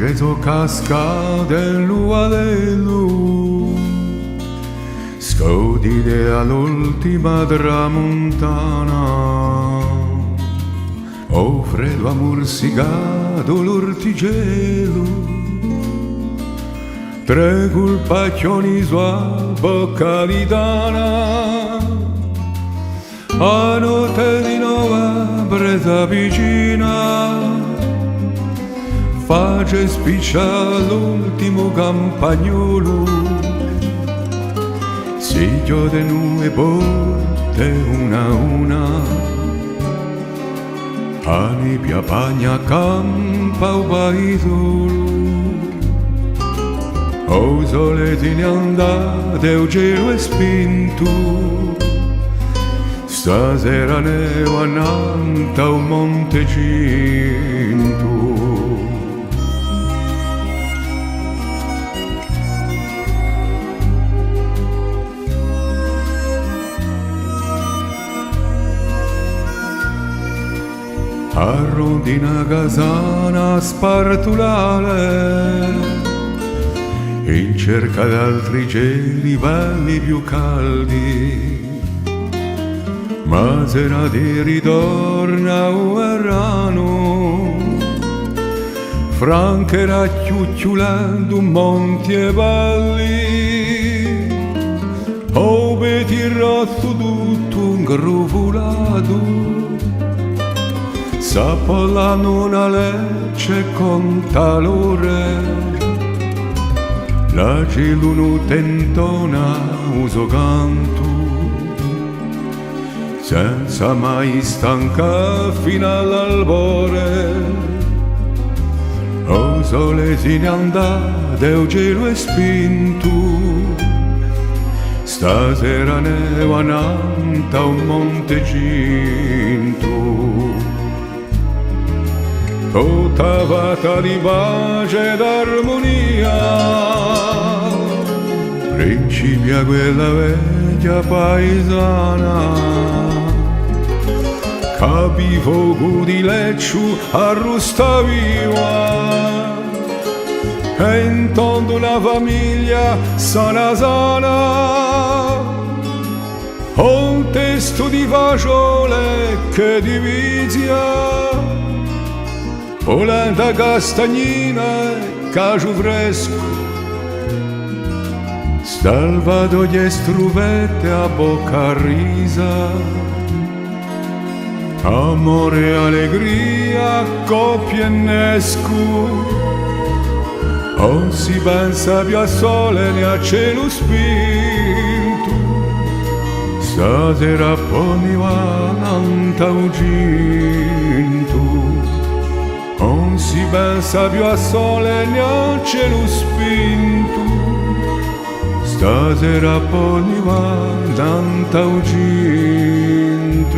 sceso cascade in lua dellu, scodide all'ultima tramontana, o freddo amorsicato l'ortigelo, tre colpacchioni sua bocca di dana, a notte di novembre da vicina, face spiccia l'ultimo campagnolo, siglio de nue porte una a una, a nebbia pagna campa o paesolo, o sole se ne andate o cielo è spinto, stasera neva annanta un montecinto. A rondina casana spartulare, in cerca d'altri cieli belli più caldi, ma sera di ritorna un errano, franche racchiucciolando monti e valli, o vedi rotto tutto un grufolato, s'appollano una lecce con talore, la cielo tentona uso canto, senza mai stanca fino all'albore, o sole se ne andate o cielo è spinto, stasera neva nanta un montecinto. Tutta vata di pace ed armonia, principia quella vecchia paesana, capi fuoco di lecciu arrusta viva, e in tondo una famiglia sana sana, un testo di fagiole che divizia, polenta castagnina e cacio fresco, salvato gli struvette a bocca risa, amore e allegria, coppia e nesco, non si pensa più a sole né a cielo spinto, stasera poniva nanta uginto. Non si pensa più a sole né a cielo spinto, stasera poi va tanta uginto.